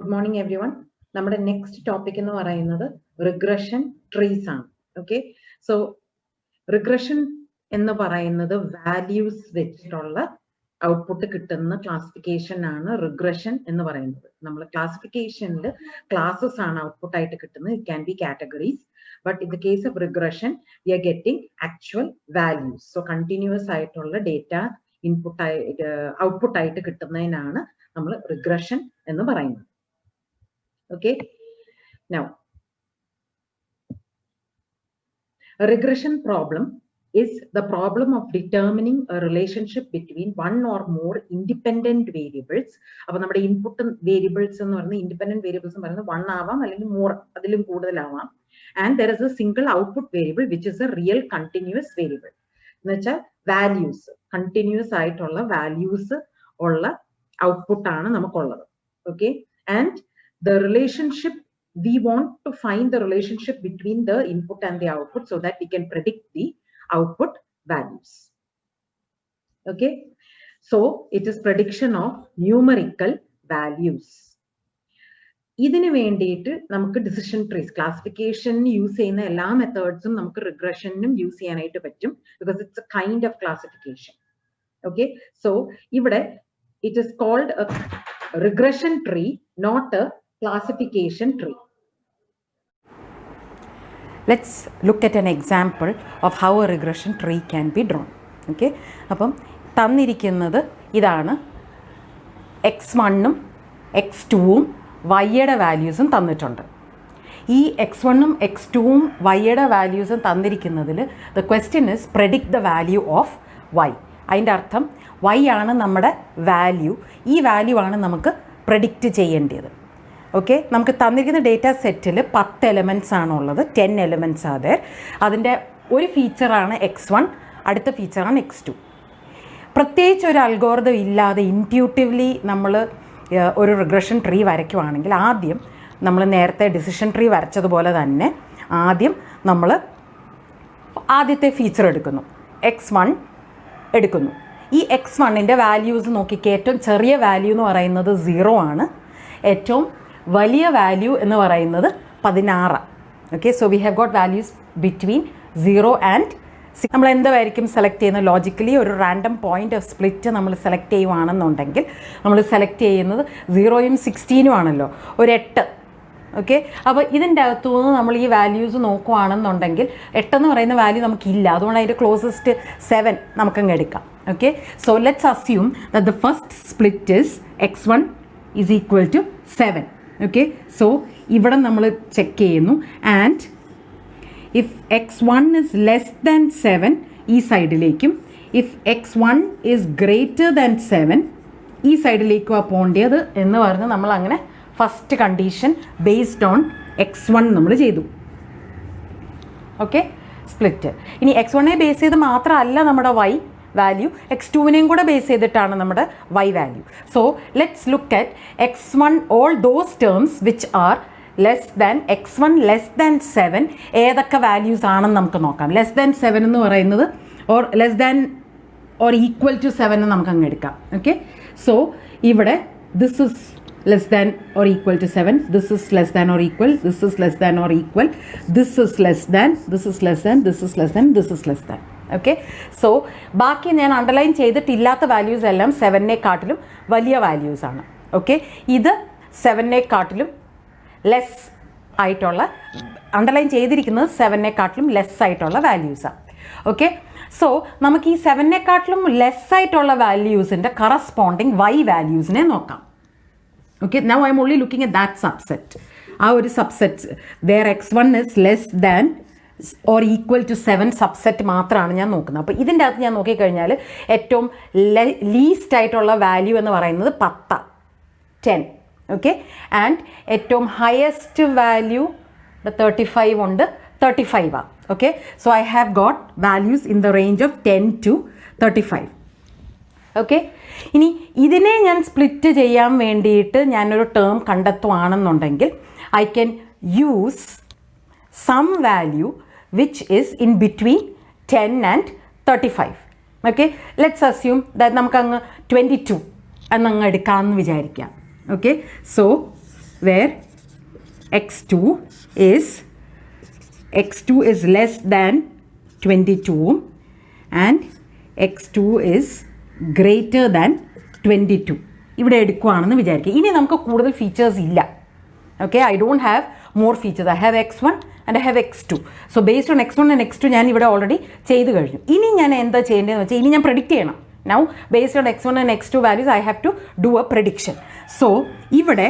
Good morning, everyone. നമ്മുടെ next topic എന്ന് പറയുന്നത് റിഗ്രഷൻ ട്രീസ് ആണ്. ഓക്കെ, സോ റിഗ്രഷൻ എന്ന് പറയുന്നത് വാല്യൂസ് വെച്ചിട്ടുള്ള ഔട്ട്പുട്ട് കിട്ടുന്ന ക്ലാസിഫിക്കേഷൻ ആണ് റിഗ്രഷൻ എന്ന് പറയുന്നത്. നമ്മൾ ക്ലാസിഫിക്കേഷനിൽ ക്ലാസ്സസ് ആണ് ഔട്ട്പുട്ട് ആയിട്ട് കിട്ടുന്നത്. It can be categories, but in the case of regression we are getting actual values. So continuous ആയിട്ടുള്ള ഡേറ്റ ഇൻപുട്ട് ഔട്ട്പുട്ട് ആയിട്ട് കിട്ടുന്നതിനാണ് നമ്മൾ റിഗ്രഷൻ എന്ന് പറയുന്നത്. Okay, now a regression problem is the problem of determining a relationship between one or more independent variables. അപ്പോൾ നമ്മുടെ input variables എന്ന് പറയുന്നത് ഇൻഡിപെൻഡന്റ് വേരിയബിൾസ് എന്ന് പറയുന്നത് 1 ആവാം അല്ലെങ്കിൽ മോർ അതിലും കൂടുതലാവാം. And there is a single output variable which is a real continuous variable. എന്ന് വെച്ചാൽ വാല്യൂസ് കണ്ടിന്യൂസ് ആയിട്ടുള്ള വാല്യൂസ് ഉള്ള ഔട്ട്പുട്ട് ആണ് നമുക്കുള്ളത്. Okay, and the relationship, we want to find the relationship between the input and the output so that we can predict the output values. Okay, so it is prediction of numerical values. ഇതിനു വേണ്ടിയിട്ട് നമുക്ക് decision trees classification use ചെയ്യുന്ന എല്ലാ മെത്തേഡ്സും നമുക്ക് റിഗ്രഷനും use ചെയ്യാനായിട്ട് പറ്റും, because it's a kind of classification. Okay, so ഇവിടെ it is called a regression tree, not a classification tree. Let's look at an example of how a regression tree can be drawn. Okay, അപ്പം തന്നിരിക്കുന്നത് ഇതാണ്. x1ഉം x2ഉം y-യുടെ വാല്യൂസും തന്നിട്ടുണ്ട്. ഈ x1ഉം x2ഉം y-യുടെ വാല്യൂസും തന്നിരിക്കുന്നതിൽ the question is predict the value of y. അതിൻ്റെ അർത്ഥം y ആണ് നമ്മുടെ value. ഈ വാല്യൂ ആണ് നമുക്ക് പ്രെഡിക്റ്റ് ചെയ്യേണ്ടത്. ഓക്കെ, നമുക്ക് തന്നിരിക്കുന്ന ഡേറ്റ സെറ്റിൽ 10 എലമെൻറ്റ്സ് ആണുള്ളത്. 10 എലമെൻറ്റ്സ് ആണ്. അതിൻ്റെ ഒരു ഫീച്ചറാണ് x1, അടുത്ത ഫീച്ചറാണ് x2. പ്രത്യേകിച്ച് ഒരു അൽഗോരിതം ഇല്ലാതെ ഇൻറ്റ്യൂട്ടീവ്ലി നമ്മൾ ഒരു റിഗ്രഷൻ ട്രീ വരയ്ക്കുവാണെങ്കിൽ ആദ്യം നമ്മൾ നേരത്തെ ഡിസിഷൻ ട്രീ വരച്ചതുപോലെ തന്നെ ആദ്യം നമ്മൾ ആദ്യത്തെ ഫീച്ചർ എടുക്കുന്നു, x1 എടുക്കുന്നു. ഈ x1ൻ്റെ വാല്യൂസ് നോക്കിക്കേ. ഏറ്റവും ചെറിയ വാല്യൂ എന്ന് പറയുന്നത് 0 ആണ്. ഏറ്റവും വലിയ വാല്യൂ എന്ന് പറയുന്നത് 16. Okay, so we have got values between 0 and 6. നമ്മൾ എന്തായിരിക്കും സെലക്ട് ചെയ്യുന്നത്? ലോജിക്കലി ഒരു റാൻഡം പോയിന്റ് ഓഫ് സ്പ്ലിറ്റ് നമ്മൾ സെലക്ട് ചെയ്യുവാണെന്നുണ്ടെങ്കിൽ നമ്മൾ സെലക്ട് ചെയ്യുന്നത് 0യും 16ഉം ആണല്ലോ, ഒരു 8. ഓക്കെ, അപ്പോൾ ഇതിൻ്റെ അകത്തുനിന്ന് നമ്മൾ ഈ വാല്യൂസ് നോക്കുകയാണെന്നുണ്ടെങ്കിൽ 8 എന്ന് പറയുന്ന വാല്യൂ നമുക്കില്ല. അതുകൊണ്ട് അതിൻ്റെ ക്ലോസസ്റ്റ് 7 നമുക്കങ്ങ് എടുക്കാം. Okay, so let's assume that the first split is x1 is equal to 7. Okay, so ഇവിടെ നമ്മൾ ചെക്ക് ചെയ്യുന്നു. And if x1 is less than 7 ഈ സൈഡിലേക്കും, if x1 is greater than 7 ഈ സൈഡിലേക്കും പോകേണ്ടത് എന്ന് പറഞ്ഞ് നമ്മൾ അങ്ങനെ first condition based on x1 നമ്മൾ ചെയ്തു. Okay, split. ഇനി x1നെ ബേസ് ചെയ്ത് മാത്രമല്ല നമ്മുടെ y വാല്യൂ, x2നെയും കൂടെ ബേസ് ചെയ്തിട്ടാണ് നമ്മുടെ y value. So let's look at x1 all those terms which are less than x1 less than 7 ഏതൊക്കെ വാല്യൂസ് ആണെന്ന് നമുക്ക് നോക്കാം. ലെസ് ദാൻ 7 എന്ന് പറയുന്നത് or less than or equal to 7 എന്ന് നമുക്ക് അങ്ങ് എടുക്കാം. ഓക്കെ, സോ ഇവിടെ this is less than or equal to 7, this is less than or equal, this is less than or equal, this is less than, this is less than, this is less than, this is less than. Okay, so ബാക്കി ഞാൻ underline ചെയ്തിട്ടില്ലാത്ത values എല്ലാം 7നെക്കാട്ടിലും വലിയ values ആണ്. Okay, ഇത് 7നെക്കാട്ടിലും less ആയിട്ടുള്ള, underline ചെയ്തിരിക്കുന്നത് 7നെക്കാട്ടിലും less ആയിട്ടുള്ള വാല്യൂസാണ്. ഓക്കെ, സോ നമുക്ക് ഈ 7നെക്കാട്ടിലും ലെസ് ആയിട്ടുള്ള വാല്യൂസിൻ്റെ കറസ്പോണ്ടിങ് y വാല്യൂസിനെ നോക്കാം. Okay, now I am only looking at that subset. Our subset where x1 is less than or equal to 7 subset മാത്രമാണ് ഞാൻ നോക്കുന്നത്. അപ്പോൾ ഇതിൻ്റെ അകത്ത് ഞാൻ നോക്കിക്കഴിഞ്ഞാൽ ഏറ്റവും ലീസ്റ്റ് ആയിട്ടുള്ള വാല്യൂ എന്ന് പറയുന്നത് 10. ഓക്കെ, ആൻഡ് ഏറ്റവും ഹയസ്റ്റ് വാല്യൂ 35 ഉണ്ട്, 35 ആണ്. Okay, so I have got values in the range of 10 to 35. Okay, ഇനി ഇതിനെ ഞാൻ സ്പ്ലിറ്റ് ചെയ്യാൻ വേണ്ടിയിട്ട് ഞാനൊരു ടേം കണ്ടെത്തുകയാണെന്നുണ്ടെങ്കിൽ I can use some value which is in between 10 and 35. Okay, let's assume that നമുക്കങ്ങ് 22 എന്നങ്ങ് എടുക്കാമെന്ന് വിചാരിക്കാം. Okay, so where x2 is less than 22 and x2 is greater than 22. ഇവിടെ എടുക്കുകയാണെന്ന് വിചാരിക്കുക. ഇനി നമുക്ക് കൂടുതൽ ഫീച്ചേഴ്സ് ഇല്ല. Okay, I don't have more features. I have x1 and I have x2. So based on x1 and x2 ഞാൻ ഇവിടെ already ചെയ്ത് കഴിഞ്ഞു. ഇനി ഞാൻ എന്താ ചെയ്യേണ്ടതെന്ന് വെച്ചാൽ ഇനി ഞാൻ predict ചെയ്യണം. Now based on x1 and x2 values I have to do a prediction. So ഇവിടെ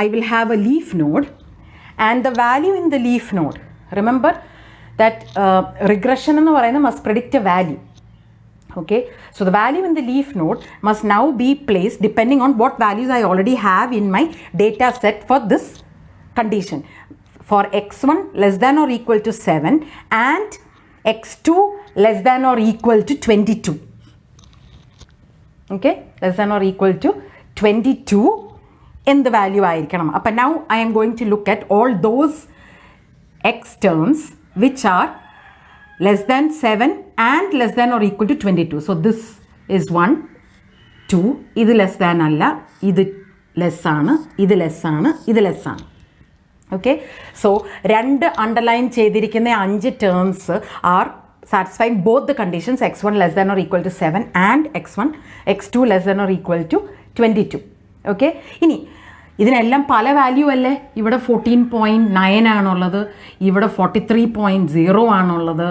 I will have a leaf node and the value in the leaf node, remember that regression എന്ന് പറയുന്നത് must predict a value. Okay, so the value in the leaf node must now be placed depending on what values I already have in my data set for this condition. For x1 less than or equal to 7 and x2 less than or equal to 22. Okay, less than or equal to 22 in the value ആയിരിക്കണം. അപ്പോൾ now I am going to look at all those x terms which are less than 7 and less than or equal to 22. So this is 1, 2, ഇത് less than അല്ല, ഇത് less ആണ്, ഇത് less ആണ്, ഇത് less ആണ്. Okay, so രണ്ട് underline ചെയ്തിരിക്കുന്ന 5 terms R satisfying both the conditions x1 less than or equal to 7 and x2 less than or equal to 22. Okay, ഇനി ഇതിനെല്ലാം പല വാല്യൂ അല്ലേ. ഇവിടെ 14.9 ആണുള്ളത്, ഇവിടെ 43.0 ആണുള്ളത്,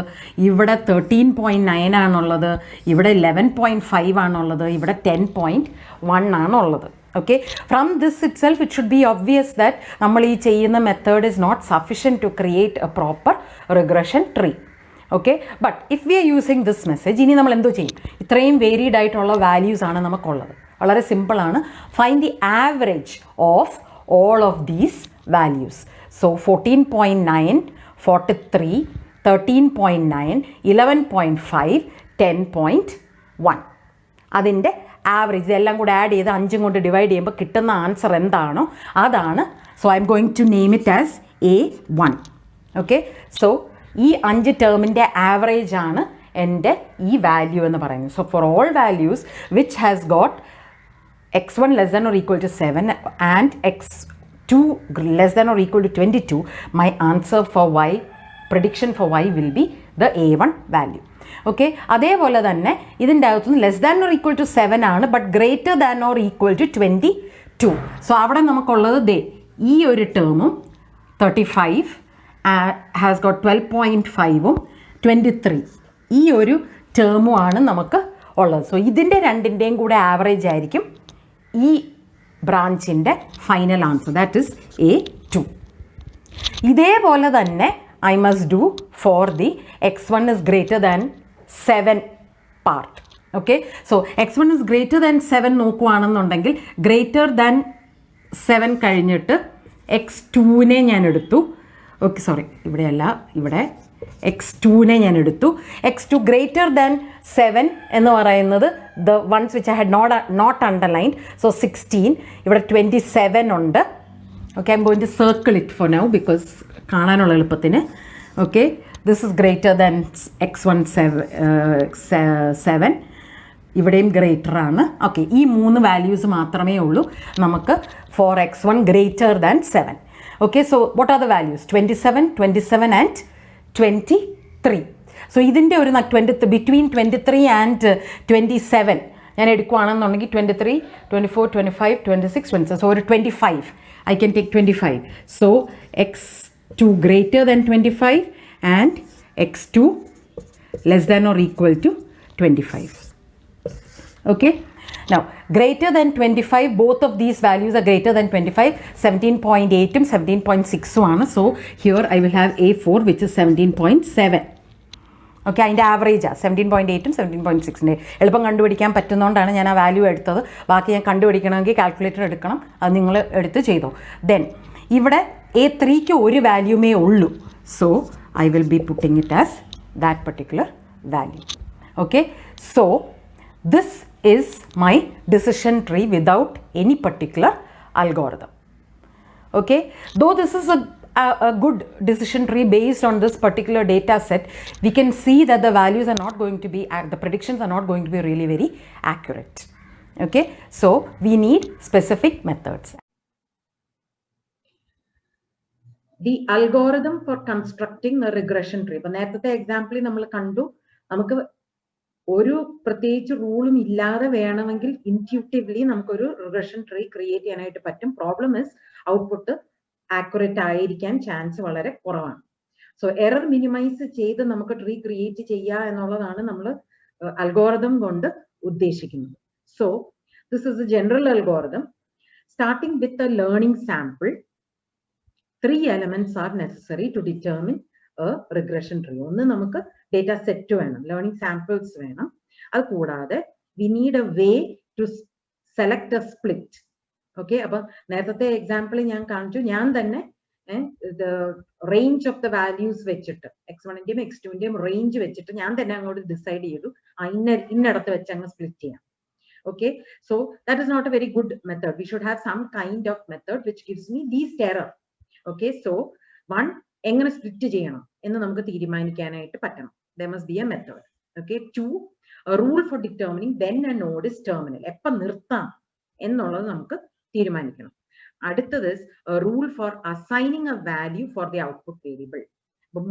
ഇവിടെ 13.9 ആണുള്ളത്, ഇവിടെ 11.5 ആണുള്ളത്, ഇവിടെ 10.1 ആണുള്ളത്. Okay, from this itself it should be obvious that നമ്മൾ ഈ ചെയ്യുന്ന method is not sufficient to create a proper regression tree. Okay, but if we are using this message, ഇനി നമ്മൾ എന്തോ ചെയ്യും? ഇത്രയും വേരിയഡ് ആയിട്ടുള്ള വാല്യൂസ് ആണ് നമുക്കുള്ളത്. വളരെ സിമ്പിൾ ആണ്. Find the average of all of these values. So 14.9, 43, 13.9, 11.5, 10.1 അതിൻ്റെ ആവറേജ് ഇതെല്ലാം കൂടെ ആഡ് ചെയ്ത് 5 കൊണ്ട് ഡിവൈഡ് ചെയ്യുമ്പോൾ കിട്ടുന്ന ആൻസർ എന്താണോ അതാണ്. So I'm going to name it as A1. Okay, so ഈ 5 ടേമിൻ്റെ ആവറേജ് ആണ് എൻ്റെ ഈ വാല്യൂ എന്ന് പറയുന്നത്. So for all values which has got x1 less than or equal to 7 and x2 less than or equal to 22, my answer for y, prediction for y will be the A1 value. Okay, അതേപോലെ തന്നെ ഇതിൻ്റെ അകത്തുനിന്ന് less than or equal to 7 ആണ്, but greater than or equal to 22. So അവിടെ നമുക്കുള്ളത് ദേ ഈ ഒരു ടേമും 35 has got 12.5ഉം 23 ഈ ഒരു ടേമുമാണ് നമുക്ക് ഉള്ളത്. സോ ഇതിൻ്റെ രണ്ടിൻ്റെയും കൂടെ ആവറേജ് ആയിരിക്കും ഈ ബ്രാഞ്ചിൻ്റെ final answer, that is A2. ഇതേപോലെ തന്നെ I must do for the x1 is greater than 7 part. Okay, so x1 is greater than 7 നോക്കുകയാണെന്നുണ്ടെങ്കിൽ greater than 7 കഴിഞ്ഞിട്ട് x2നെ ഞാൻ എടുത്തു. ഓക്കെ, സോറി, ഇവിടെയല്ല, ഇവിടെ x2നെ ഞാൻ എടുത്തു. x2 greater than 7 എന്ന് പറയുന്നത് the ones which I had not underlined. So 16, ഇവിടെ 27 ഉണ്ട്. Okay, I'm going to circle it for now because കാണാനുള്ള എളുപ്പത്തിന്. Okay, this is greater than x1 7. ഇവിടെയും ഗ്രേറ്റർ ആണ്. ഓക്കെ, ഈ 3 വാല്യൂസ് മാത്രമേ ഉള്ളൂ നമുക്ക് four x1 greater than 7. Okay, so what are the values? 27, 27 and 23. So ഇതിൻ്റെ ഒരു between 23 and 27 ഞാൻ എടുക്കുകയാണെന്നുണ്ടെങ്കിൽ 23, 24, 25, 26, 27. So ഒരു 25. I can take 25. So x2 greater than 25 and x2 less than or equal to 25. Okay, now greater than 25, both of these values are greater than 25. 17.8 and 17.6 ആണ്. So here I will have A4 which is 17.7. Okay, അതിൻ്റെ ആവറേജാണ് 17.8ഉം 17.6ൻ്റെ എളുപ്പം കണ്ടുപിടിക്കാൻ പറ്റുന്നതുകൊണ്ടാണ് ഞാൻ ആ value എടുത്തത്. ബാക്കി ഞാൻ കണ്ടുപിടിക്കണമെങ്കിൽ calculator എടുക്കണം, അത് നിങ്ങൾ എടുത്ത് ചെയ്തോ. ദെൻ ഇവിടെ A3ക്ക് ഒരു വാല്യൂമേ ഉള്ളൂ. So I will be putting it as that particular value. Okay, so this is my decision tree without any particular algorithm. Okay, though this is a good decision tree based on this particular data set, we can see that the values are not going to be, the predictions are not going to be really very accurate. Okay, so we need specific methods. the algorithm for constructing a regression tree. അപ്പൊ നേരത്തെ എക്സാമ്പിളിൽ നമ്മൾ കണ്ടു, നമുക്ക് ഒരു പ്രത്യേകിച്ച് റൂളും ഇല്ലാതെ വേണമെങ്കിൽ ഇൻറ്റ്യൂട്ടീവ്ലി നമുക്കൊരു റിഗ്രഷൻ ട്രീ ക്രിയേറ്റ് ചെയ്യാനായിട്ട് പറ്റും. പ്രോബ്ലം ഇസ് ഔട്ട്പുട്ട് ആക്യുറേറ്റ് ആയിരിക്കാൻ ചാൻസ് വളരെ കുറവാണ്. സോ എറർ മിനിമൈസ് ചെയ്ത് നമുക്ക് ട്രീ ക്രിയേറ്റ് ചെയ്യുക എന്നുള്ളതാണ് നമ്മൾ അൽഗോറിതം കൊണ്ട് ഉദ്ദേശിക്കുന്നത്. So this is A general algorithm starting with a learning sample. 3 elements are necessary to determine a regression tree. ഒന്ന് നമുക്ക് ഡേറ്റ സെറ്റ് വേണം, ലേണിംഗ് സാമ്പിൾസ് വേണം. അത് കൂടാതെ we need a way to select a split. Okay, അപ്പൊ നേരത്തെ example ഞാൻ കാണിച്ചു, ഞാൻ തന്നെ റേഞ്ച് ഓഫ് ദ വാല്യൂസ് വെച്ചിട്ട് x1ന്റെയും x2ന്റെയും റേഞ്ച് വെച്ചിട്ട് ഞാൻ തന്നെ അങ്ങോട്ട് ഡിസൈഡ് ചെയ്തു ഇന്നടത്ത് വെച്ച് അങ്ങ് സ്പ്ലിറ്റ് ചെയ്യാം. Okay, so that is not a very good method. We should have some kind of method which gives me least error. Okay, so one, എങ്ങനെ സ്പ്ലിറ്റ് ചെയ്യണം എന്ന് നമുക്ക് തീരുമാനിക്കാനായിട്ട് പറ്റണം. There must be a method. Okay, 2, a rule for determining when a node is terminal. എപ്പോൾ നിർത്താം എന്നുള്ളത് നമുക്ക് തീരുമാനിക്കണം. അടുത്തത് a rule for assigning a value for the output variable.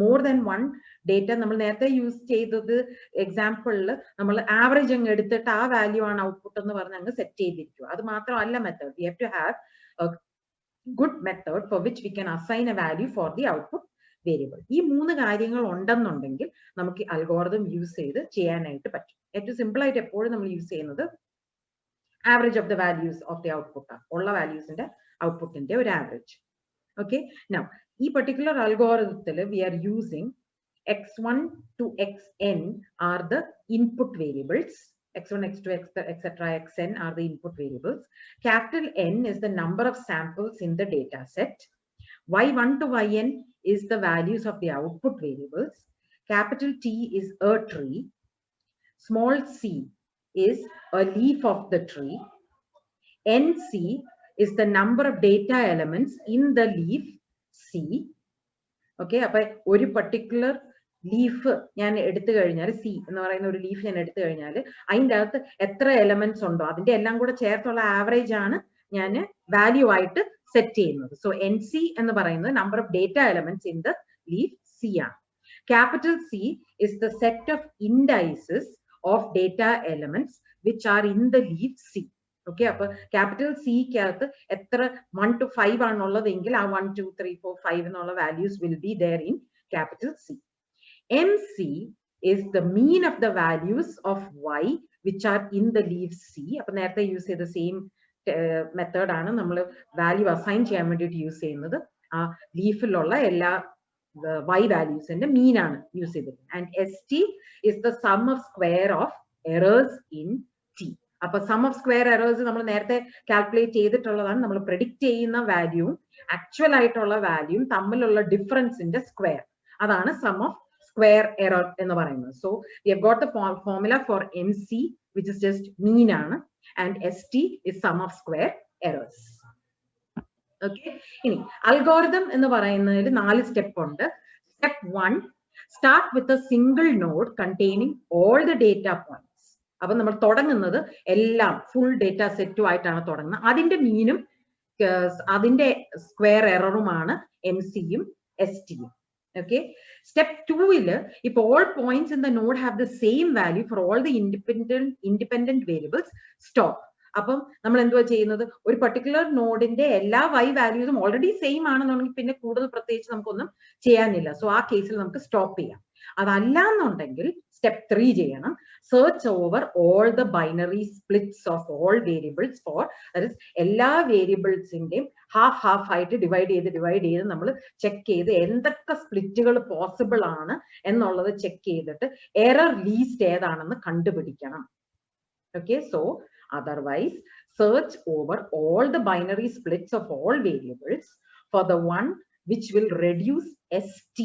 More than one data നമ്മൾ നേരത്തെ യൂസ് ചെയ്തത് എക്സാമ്പിളിൽ നമ്മൾ ആവറേജ് അങ്ങ് എടുത്തിട്ട് ആ വാല്യൂ ആണ് ഔട്ട്പുട്ട് എന്ന് പറഞ്ഞ് അങ്ങ് സെറ്റ് ചെയ്തിരിക്കുക. അത് മാത്രമല്ല method. We have to have a good method for which we can assign a value for the output variable. ഈ 3 കാര്യങ്ങൾ ഉണ്ടെന്നുണ്ടെങ്കിൽ നമുക്ക് അൽഗോറിതം യൂസ് ചെയ്ത് ചെയ്യാനായിട്ട് പറ്റും. ഏറ്റവും സിമ്പിൾ ആയിട്ട് എപ്പോഴും നമ്മൾ യൂസ് ചെയ്യുന്നത് average of the values of the output ആണ്. ഉള്ള വാല്യൂസിന്റെ ഔട്ട്പുട്ടിന്റെ ഒരു average. Okay, now this particular algorithm we are using x1 to xn are the input variables. x1, x2, etc. xn are the input variables. Capital N is the number of samples in the data set. y1 to yn is the values of the output variables. Capital T is a tree. Small c is a leaf of the tree. nc is the number of data elements in the leaf C. Okay, അപ്പൊ ഒരു particular leaf ഞാൻ എടുത്തു കഴിഞ്ഞാൽ, C എന്ന് പറയുന്ന ഒരു leaf ഞാൻ എടുത്തു കഴിഞ്ഞാൽ അതിൻ്റെ അകത്ത് എത്ര എലമെന്റ്സ് ഉണ്ടോ അതിന്റെ എല്ലാം കൂടെ ചേർത്തുള്ള ആവറേജ് ആണ് ഞാൻ വാല്യൂ ആയിട്ട് സെറ്റ് ചെയ്യുന്നത്. സോ എൻ സി എന്ന് പറയുന്നത് number of data elements in the leaf C ആണ്. Capital C is the set of indices of data elements which are in the leaf C. Okay, അപ്പൊ capital സിക്കകത്ത് എത്ര 1 to 5 ആണുള്ളതെങ്കിൽ ആ 1, 2, 3, 4, 5 എന്നുള്ള values will be there in capital C. M C is the mean of the values of y which are in the leaf C. അപ്പൊ നേരത്തെ use ചെയ്ത same method ആണ് നമ്മൾ വാല്യൂ അസൈൻ ചെയ്യാൻ വേണ്ടിയിട്ട് യൂസ് ചെയ്യുന്നത്. ആ ലീഫിലുള്ള എല്ലാ y വാല്യൂസിന്റെ മീൻ ആണ് യൂസ് ചെയ്തത്. And S T is the sum of square of errors in T. അപ്പൊ സം ഓഫ് സ്ക്വയർ എറേഴ്സ് നമ്മൾ നേരത്തെ കാൽക്കുലേറ്റ് ചെയ്തിട്ടുള്ളതാണ്. നമ്മൾ പ്രെഡിക്റ്റ് ചെയ്യുന്ന വാല്യൂവും ആക്ച്വൽ ആയിട്ടുള്ള വാല്യൂവും തമ്മിലുള്ള ഡിഫറൻസിന്റെ സ്ക്വയർ, അതാണ് സം ഓഫ് സ്ക്വയർ എറർ എന്ന് പറയുന്നത്. So we have got the formula for M C which is just mean ആണ്, and S T is sum of square errors. Okay, ഇനി അൽഗോറിതം എന്ന് പറയുന്നതിൽ 4 സ്റ്റെപ്പ് ഉണ്ട്. Step 1, start with a single node containing all the data points. അപ്പൊ നമ്മൾ തുടങ്ങുന്നത് എല്ലാം full data സെറ്റുമായിട്ടാണ് തുടങ്ങുന്നത്. അതിന്റെ മീനും അതിന്റെ സ്ക്വയർ എററുമാണ് എം സിയും എസ് ടിയും. Okay, step 2 if all points in the node have the same value for all the independent variables, stop. അപ്പം നമ്മൾ എന്തുവാ ചെയ്യുന്നത്, ഒരു പർട്ടിക്കുലർ നോഡിന്റെ എല്ലാ y വാല്യൂസും ഓൾറെഡി സെയിം ആണെന്നുണ്ടെങ്കിൽ പിന്നെ കൂടുതൽ പ്രത്യേകിച്ച് നമുക്കൊന്നും ചെയ്യാനില്ല. സോ ആ കേസിൽ നമുക്ക് സ്റ്റോപ്പ് ചെയ്യാം. അതല്ല എന്നുണ്ടെങ്കിൽ സ്റ്റെപ്പ് 3 ചെയ്യണം. Search over all the binary splits of all variables for that is എല്ലാ വേരിയബിൾസിന്റെയും ഹാഫ് ആയിട്ട് ഡിവൈഡ് ചെയ്ത് നമ്മൾ ചെക്ക് ചെയ്ത് എന്തൊക്കെ സ്പ്ലിറ്റുകൾ പോസിബിൾ ആണ് എന്നുള്ളത് ചെക്ക് ചെയ്തിട്ട് എറർ ലീസ്റ്റ് ഏതാണെന്ന് കണ്ടുപിടിക്കണം. Okay, so otherwise search over all the binary splits of all variables for the one which will reduce st,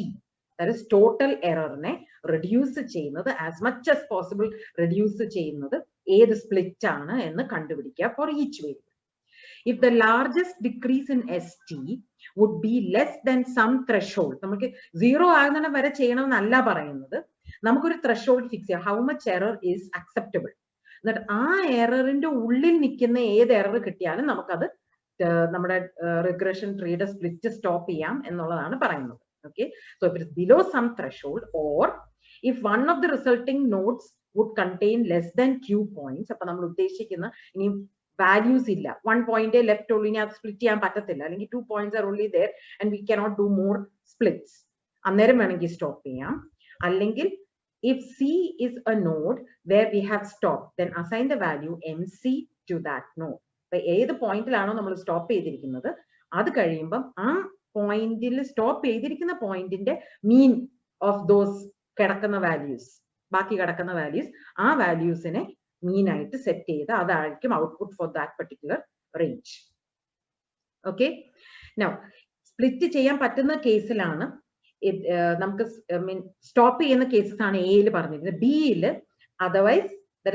that is total error ne reduce cheynathu as much as possible reduce cheynathu ഏത് split ആണ് എന്ന് കണ്ടുപിടിക്കുക for each variable. If the largest decrease in st would be less than some threshold, നമുക്ക് 0 ആകുന്ന വരെ ചെയ്യണമെന്നല്ല പറയുന്നത്, നമുക്കൊരു threshold fix ചെയ്യാം. how much error is acceptable, എന്നിട്ട് ആ എററിന്റെ ഉള്ളിൽ നിൽക്കുന്ന ഏത് എറർ കിട്ടിയാലും നമുക്കത് നമ്മുടെ റിഗ്രഷൻ ട്രീയുടെ സ്പ്ലിറ്റ് സ്റ്റോപ്പ് ചെയ്യാം എന്നുള്ളതാണ് പറയുന്നത്. Okay, so if it is below some threshold, or if one of the resulting nodes would contain less than q points, appo nammal uddeshikkunna ini values illa, 1 point left only ni ad split cheyan pattathilla, allengi 2 points are only there and we cannot do more splits, anneram venengi stop cheyam. Allengil if c is a node where we have stopped, then assign the value mc to that node. Appo edu point ilano nammal stop cheyidirikkunnathu adu kazhiyumbam aa പോയിന്റിൽ stop ചെയ്തിരിക്കുന്ന പോയിന്റിന്റെ mean of those കിടക്കുന്ന values, ബാക്കി കിടക്കുന്ന values, ആ വാല്യൂസിനെ മീൻ ആയിട്ട് set ചെയ്ത് അതായിരിക്കും output for that particular range. Okay, now split ചെയ്യാൻ പറ്റുന്ന കേസിലാണ് നമുക്ക് സ്റ്റോപ്പ് ചെയ്യുന്ന കേസസ് ആണ് എയിൽ പറഞ്ഞിരുന്നത്. ബിയിൽ അതർവൈസ്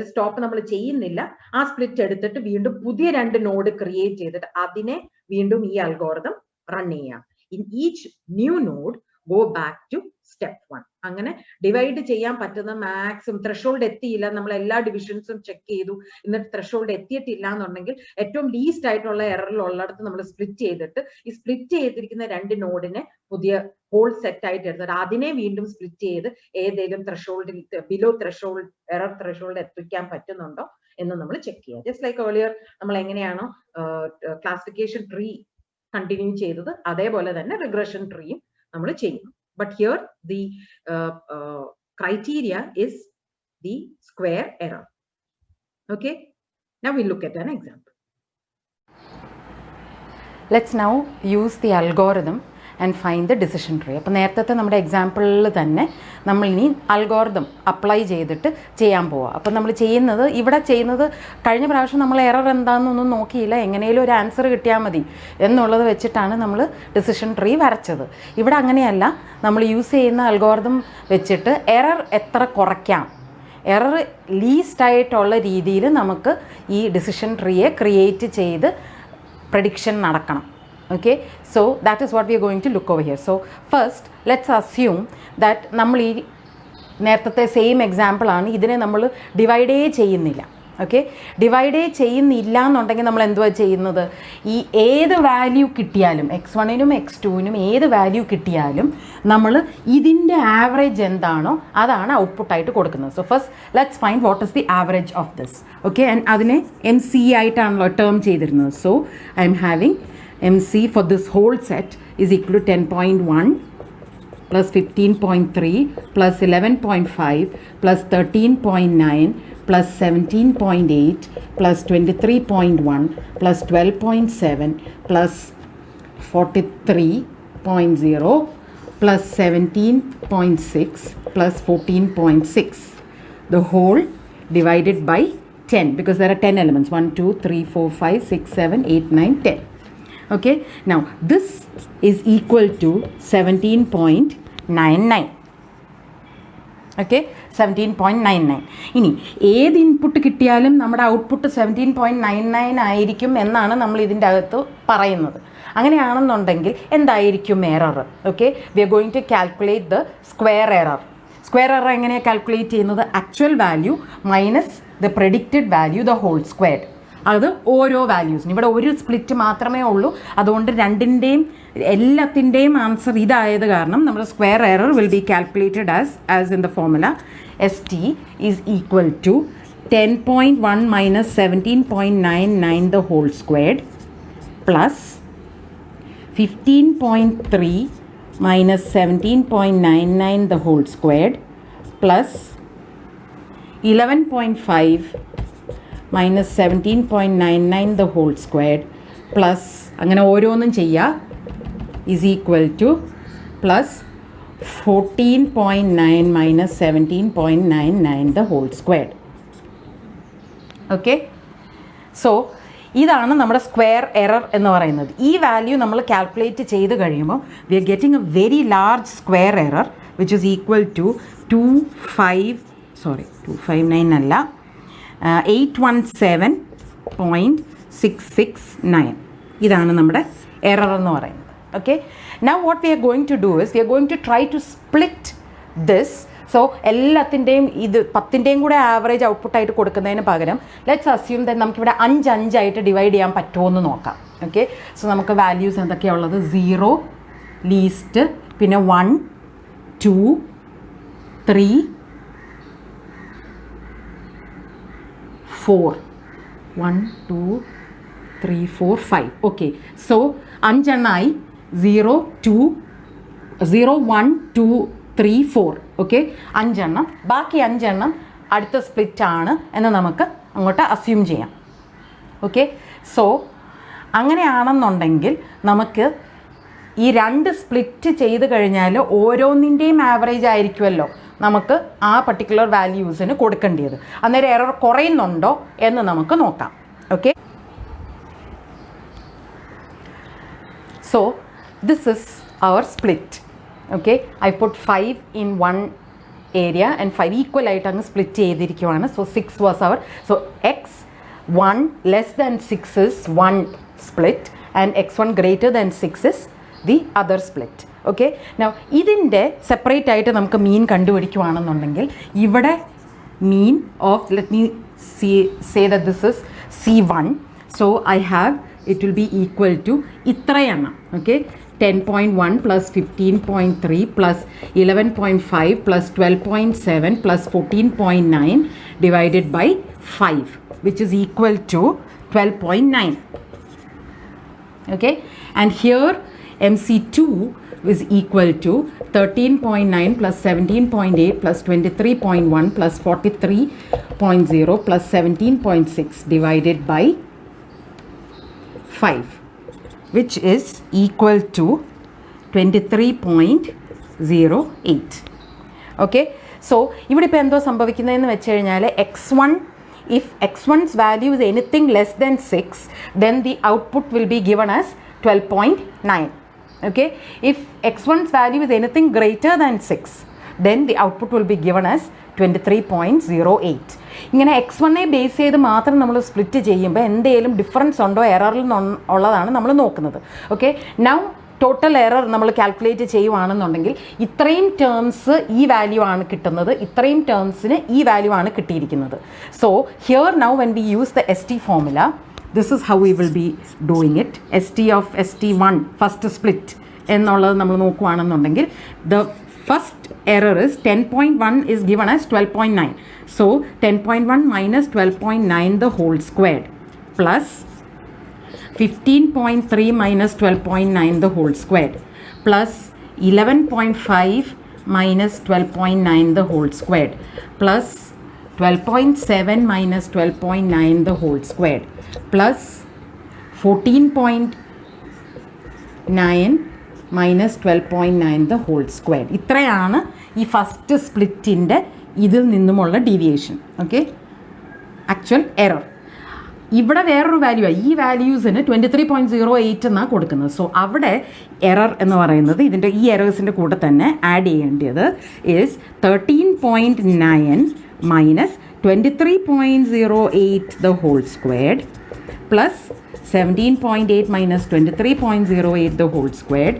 സ്റ്റോപ്പ് നമ്മൾ ചെയ്യുന്നില്ല, ആ സ്പ്ലിറ്റ് എടുത്തിട്ട് വീണ്ടും പുതിയ 2 നോഡ് ക്രിയേറ്റ് ചെയ്തിട്ട് അതിനെ വീണ്ടും ഈ അൽഗോരിതം റൺ ചെയ്യാം. In each new node go back to step 1. അങ്ങനെ ഡിവൈഡ് ചെയ്യാൻ പറ്റുന്ന മാക്സിമം ത്രഷോൾഡ് എത്തിയില്ല, നമ്മൾ എല്ലാ ഡിവിഷൻസും ചെക്ക് ചെയ്തു, എന്നിട്ട് ത്രഷോൾഡ് എത്തിയിട്ടില്ല എന്നുണ്ടെങ്കിൽ ഏറ്റവും ലീസ്റ്റ് ആയിട്ടുള്ള എററിലുള്ളിടത്ത് നമ്മൾ സ്പ്ലിറ്റ് ചെയ്തിട്ട് ഈ സ്പ്ലിറ്റ് ചെയ്തിരിക്കുന്ന 2 നോഡിനെ പുതിയ ഹോൾ സെറ്റ് ആയിട്ട് എടുത്തിട്ട് അതിനെ വീണ്ടും സ്പ്ലിറ്റ് ചെയ്ത് ഏതെങ്കിലും ത്രഷോൾഡിൽ ബിലോ ത്രഷോൾഡ് എറർ ത്രഷോൾഡ് എത്തിക്കാൻ പറ്റുന്നുണ്ടോ എന്ന് നമ്മൾ ചെക്ക് ചെയ്യുക. ജസ്റ്റ് ലൈക്ക് ഏർലിയർ നമ്മൾ എങ്ങനെയാണോ ക്ലാസിഫിക്കേഷൻ ട്രീ കണ്ടിന്യൂ ചെയ്തത് അതേപോലെ തന്നെ റിഗ്രഷൻ ട്രീയും നമ്മൾ ചെയ്യും. But here the criteria is the square error. Okay, now we look at an example. Let's now use the algorithm and find the decision tree. അപ്പോൾ നേരത്തെ നമ്മുടെ എക്സാമ്പിളിൽ തന്നെ നമ്മൾ ഇനി അൽഗോറിതം അപ്ലൈ ചെയ്തിട്ട് ചെയ്യാൻ പോവാം. അപ്പോൾ നമ്മൾ ഇവിടെ ചെയ്യുന്നത് കഴിഞ്ഞ പ്രാവശ്യം നമ്മൾ എറർ എന്താണെന്നൊന്നും നോക്കിയില്ല, എങ്ങനെയും ഒരു ആൻസർ കിട്ടിയാൽ മതി എന്നുള്ളത് വെച്ചിട്ടാണ് നമ്മൾ ഡിസിഷൻ ട്രീ വരച്ചത്. ഇവിടെ അങ്ങനെയല്ല, നമ്മൾ യൂസ് ചെയ്യുന്ന അൽഗോറിതം വെച്ചിട്ട് എറർ എത്ര കുറയ്ക്കാം, എറർ ലീസ്റ്റ് ആയിട്ടുള്ള രീതിയിൽ നമുക്ക് ഈ ഡിസിഷൻ ട്രീയെ ക്രിയേറ്റ് ചെയ്ത് പ്രഡിക്ഷൻ നടക്കണം. Okay, so that is what we are going to look over here. So first let's assume that നമ്മൾ ഈ നേരത്തെ സെയിം എക്സാമ്പിൾ ആണ്, ഇതിനെ നമ്മൾ ഡിവൈഡേ ചെയ്യുന്നില്ല. ഓക്കെ, ഡിവൈഡേ ചെയ്യുന്നില്ല എന്നുണ്ടെങ്കിൽ നമ്മൾ എന്തുവാ ചെയ്യുന്നത്, ഈ ഏത് വാല്യൂ കിട്ടിയാലും x1നും x2നും ഏത് വാല്യൂ കിട്ടിയാലും നമ്മൾ ഇതിൻ്റെ ആവറേജ് എന്താണോ അതാണ് ഔട്ട്പുട്ടായിട്ട് കൊടുക്കുന്നത്. So first let's find what is the average of this. Okay, and അതിനെ MC ആയിട്ടാണല്ലോ ടേം ചെയ്തിരുന്നത്. So I M having MC for this whole set is equal to 10.1 plus 15.3 plus 11.5 plus 13.9 plus 17.8 plus 23.1 plus 12.7 plus 43.0 plus 17.6 plus 14.6. The whole divided by 10 because there are 10 elements. 1, 2, 3, 4, 5, 6, 7, 8, 9, 10. Okay, now this is equal to 17.99. Okay, 17.99. ഇനി ഏത് input കിട്ടിയാലും നമ്മുടെ output 17.99 ആയിരിക്കും എന്നാണ് നമ്മൾ ഇതിൻ്റെ അകത്ത് പറയുന്നത്. അങ്ങനെയാണെന്നുണ്ടെങ്കിൽ എന്തായിരിക്കും error? Okay, we are going to calculate the square error. Square error എങ്ങനെയാണ് കാൽക്കുലേറ്റ് ചെയ്യുന്നത്? Actual value minus the predicted value the whole squared. അത് ഓരോ വാല്യൂസിനും ഇവിടെ ഒരു സ്പ്ലിറ്റ് മാത്രമേ ഉള്ളൂ, അതുകൊണ്ട് എല്ലാത്തിൻ്റെയും ആൻസർ ഇതായത് കാരണം നമ്മുടെ square error will be calculated as in the formula ST is equal to 10.1 minus 17.99 the whole squared plus 15.3 minus 17.99 the whole squared plus 11.5 minus 17.99 the whole squared plus അങ്ങനെ ഓരോന്നും ചെയ്യുക is equal to plus 14.9 minus 17.99 the whole squared. Okay, so ഇതാണ് നമ്മുടെ square error എന്ന് പറയുന്നത്. ഈ value നമ്മൾ calculate ചെയ്ത് കഴിയുമ്പോൾ we are getting a very large square error which is equal to 259 അല്ല 817.669. ഇതാണ് നമ്മുടെ എറർ എന്ന് പറയുന്നത്. Okay, now what we are going to do is we are going to try to split this so എല്ലാത്തിൻ്റെയും ഇത് 10ൻ്റെയും കൂടെ ആവറേജ് ഔട്ട്പുട്ടായിട്ട് കൊടുക്കുന്നതിന് പകരം ലെറ്റ്സ് അസ്യൂം ദെൻ നമുക്കിവിടെ 5 5 ഡിവൈഡ് ചെയ്യാൻ പറ്റുമോ എന്ന് നോക്കാം. ഓക്കെ, സോ നമുക്ക് വാല്യൂസ് എന്തൊക്കെയാണ് ഉള്ളത്? 0, ലീസ്റ്റ്, പിന്നെ 1 2 3 4 1 2 3 4 5. Okay, so 5 എണ്ണമായി. 0 1 2 3 4. ഓക്കെ, 5 എണ്ണം. ബാക്കി 5 എണ്ണം അടുത്ത സ്പ്ലിറ്റ് ആണ് എന്ന് നമുക്ക് അങ്ങോട്ട് അസ്യൂം ചെയ്യാം. ഓക്കെ, സോ അങ്ങനെയാണെന്നുണ്ടെങ്കിൽ നമുക്ക് ഈ 2 സ്പ്ലിറ്റ് ചെയ്ത് കഴിഞ്ഞാൽ ഓരോന്നിൻ്റെയും ആവറേജ് ആയിരിക്കുമല്ലോ നമുക്ക് ആ പർട്ടിക്കുലർ വാല്യൂസിന് കൊടുക്കേണ്ടത്. അന്നേരം എറർ കുറയുന്നുണ്ടോ എന്ന് നമുക്ക് നോക്കാം. Okay, so this is our split. Okay, I put 5 in one area and 5 equal ആയിട്ട് അങ്ങ് സ്പ്ലിറ്റ് ചെയ്തിരിക്കുവാണ്. So 6 was our. So x1 less than 6 is one split and x1 greater than 6 is the other split. Okay, now ഇതിൻ്റെ separate ആയിട്ട് നമുക്ക് mean കണ്ടുപിടിക്കുവാണെന്നുണ്ടെങ്കിൽ ഇവിടെ mean of, let me say that this is C1. So I have, it will be equal to ഇത്രയെണ്ണം. Okay, 10.1 plus 15.3 plus 11.5 plus 12.7 plus 14.9 divided by 5, which is equal to 12.9. Okay, and here MC2 is equal to 13.9 plus 17.8 plus 23.1 plus 43.0 plus 17.6 divided by 5, which is equal to 23.08. Okay, so ഇവിടെ ഇപ്പോൾ എന്തോ സംഭവിക്കുന്നതെന്ന് വെച്ച് കഴിഞ്ഞാൽ x1, if x1's value is anything less than 6, then the output will be given as 12.9. Okay, if x1's value is anything greater than 6, then the output will be given as 23.08. ഇങ്ങനെ x1 base ചെയ്ത് മാത്രം നമ്മൾ split ചെയ്യുമ്പോൾ എന്തെങ്കിലും difference ഉണ്ടോ എററിൽ ഉള്ളതാണ് നമ്മൾ നോക്കുന്നത്. ഓക്കെ, നൗ ടോട്ടൽ എറർ നമ്മൾ കാൽക്കുലേറ്റ് ചെയ്യുവാണെന്നുണ്ടെങ്കിൽ ഇത്രയും ടേംസ് ഈ വാല്യൂ ആണ് കിട്ടുന്നത്, ഇത്രയും ടേംസിന് ഈ വാല്യൂ ആണ് കിട്ടിയിരിക്കുന്നത്. So here now when we use the ST formula, this is how we will be doing it. ST of ST1 first split എന്നുള്ളത് നമ്മൾ നോക്കുകയാണെന്നുണ്ടെങ്കിൽ the first error is 10.1 is given as 12.9. So 10.1 minus 12.9 the whole squared plus 15.3 minus 12.9 the whole squared plus 11.5 minus 12.9 the whole squared plus 12.7 minus 12.9 the whole squared plus 14.9 minus 12.9 the whole squared. ഇത്രയാണ് ഈ first സ്പ്ലിറ്റിൻ്റെ ഇതിൽ നിന്നുമുള്ള deviation. Okay, actual error. ഇവിടെ വേറൊരു value ആയി, ഈ വാല്യൂസിന് 23.08 എന്നാണ് കൊടുക്കുന്നത്. സോ അവിടെ എറർ എന്ന് പറയുന്നത് ഇതിൻ്റെ ഈ എറേഴ്സിൻ്റെ കൂടെ തന്നെ ആഡ് ചെയ്യേണ്ടത് is 13.9 minus 23.08 the whole squared plus 17.8 minus 23.08 the whole squared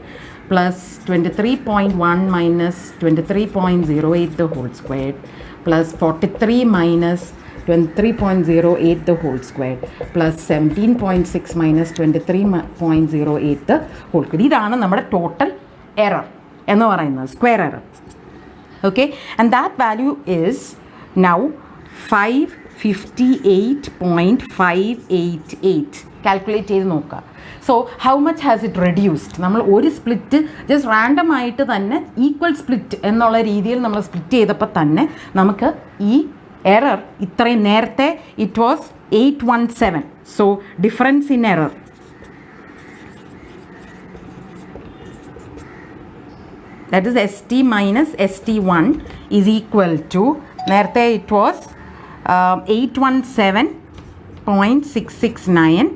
plus 23.1 minus 23.08 the whole squared plus 43 minus 23.08 the whole squared plus 17.6 minus 23.08 the whole squared. ഇതാണ് നമ്മുടെ ടോട്ടൽ എറർ എന്ന് പറയുന്നത്, square error. Okay, and that value is now 558.588. Calculate ചെയ്ത് നോക്കുക. So how much has it reduced? നമ്മൾ ഒരു split just random ആയിട്ട് തന്നെ ഈക്വൽ സ്പ്ലിറ്റ് എന്നുള്ള രീതിയിൽ നമ്മൾ സ്പ്ലിറ്റ് ചെയ്തപ്പോൾ തന്നെ നമുക്ക് ഈ എറർ ഇത്രയും, നേരത്തെ it was 817. So difference in error that is ST minus ST1 is equal to, നേരത്തെ it was 817.669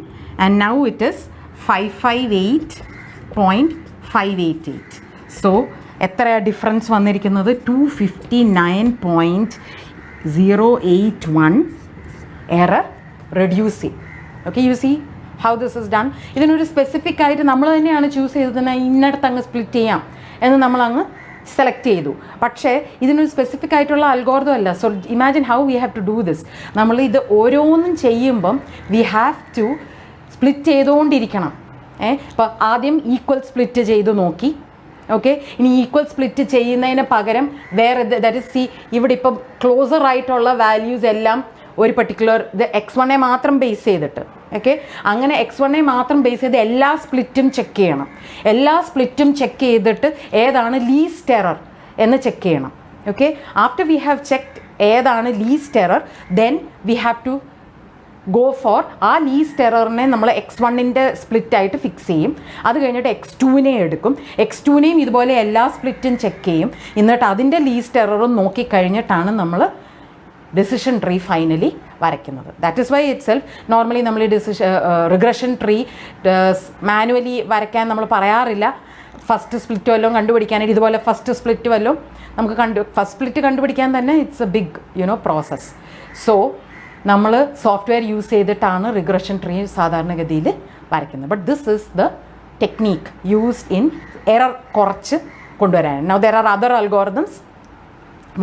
and now it is 558.588. So എത്രയാണ് ഡിഫറൻസ് വന്നിരിക്കുന്നത്? 259.081 error reducing. Okay, you see how this is done. ഇതിനൊരു specific ആയിട്ട് നമ്മൾ തന്നെയാണ് choose ചെയ്തത്, ഇന്നടത്ത് അങ്ങ് split ചെയ്യാം എന്ന് നമ്മളങ്ങ് സെലക്ട് ചെയ്തു. പക്ഷേ ഇതിനൊരു സ്പെസിഫിക് ആയിട്ടുള്ള അൽഗോരിതം അല്ല. So imagine how we have to do this. നമ്മൾ ഇത് ഓരോന്നും ചെയ്യുമ്പം വി ഹാവ് ടു സ്പ്ലിറ്റ് ചെയ്തുകൊണ്ടിരിക്കണം. ഇപ്പോൾ ആദ്യം ഈക്വൽ സ്പ്ലിറ്റ് ചെയ്ത് നോക്കി. ഓക്കെ, ഇനി ഈക്വൽ സ്പ്ലിറ്റ് ചെയ്യുന്നതിന് പകരം വേറെ ദാറ്റ് ഇസ് സി ഇവിടെ ഇപ്പം ക്ലോസർ ആയിട്ടുള്ള വാല്യൂസ് എല്ലാം ഒരു പർട്ടിക്കുലർ x1 മാത്രം ബേസ് ചെയ്തിട്ട്. ഓക്കെ, അങ്ങനെ x1 മാത്രം ബേസ് ചെയ്ത് എല്ലാ സ്പ്ലിറ്റും ചെക്ക് ചെയ്യണം. എല്ലാ സ്പ്ലിറ്റും ചെക്ക് ചെയ്തിട്ട് ഏതാണ് ലീസ്റ്റ് എറർ എന്ന് ചെക്ക് ചെയ്യണം. Okay, after we have checked ഏതാണ് least error, then we have to go for ആ ലീസ്റ്റ് എററിനെ നമ്മൾ x1 സ്പ്ലിറ്റായിട്ട് ഫിക്സ് ചെയ്യും. അത് കഴിഞ്ഞിട്ട് x2 എടുക്കും. x2 ഇതുപോലെ എല്ലാ സ്പ്ലിറ്റും ചെക്ക് ചെയ്യും. എന്നിട്ട് അതിൻ്റെ ലീസ്റ്റ് എററും നോക്കിക്കഴിഞ്ഞിട്ടാണ് നമ്മൾ ഡിസിഷൻ ട്രീ ഫൈനലി വരയ്ക്കുന്നത്. That is why it self normally നമ്മൾ റിഗ്രഷൻ ട്രീ മാനുവലി വരയ്ക്കാൻ നമ്മൾ പറയാറില്ല. ഫസ്റ്റ് സ്പ്ലിറ്റ് വല്ലതും കണ്ടുപിടിക്കാനായിട്ട് ഇതുപോലെ ഫസ്റ്റ് സ്പ്ലിറ്റ് വല്ലതും നമുക്ക് ഫസ്റ്റ് സ്പ്ലിറ്റ് കണ്ടുപിടിക്കാൻ തന്നെ it's a big process. So നമ്മൾ സോഫ്റ്റ്വെയർ യൂസ് ചെയ്തിട്ടാണ് റിഗ്രഷൻ ട്രീ സാധാരണഗതിയിൽ വരയ്ക്കുന്നത്. But this is the technique used in error കുറച്ച് കൊണ്ടുവരാൻ. Now there are other algorithms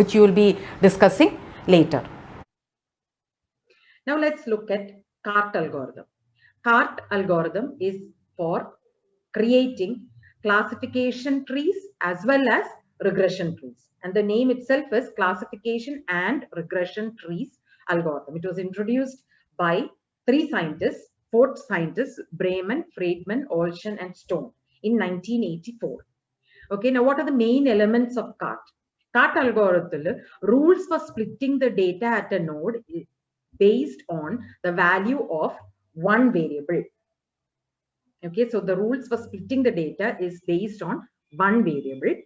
which you will be discussing later. Now let's look at CART algorithm. CART algorithm is for creating classification trees as well as regression trees, and the name itself is classification and regression trees algorithm. It was introduced by 3 scientists, 4th scientists, Bremen, Friedman, Olshan and Stone in 1984. Okay, now what are the main elements of CART? CART algorithm rules for splitting the data at a node based on the value of one variable. Okay, so the rules for splitting the data is based on one variable.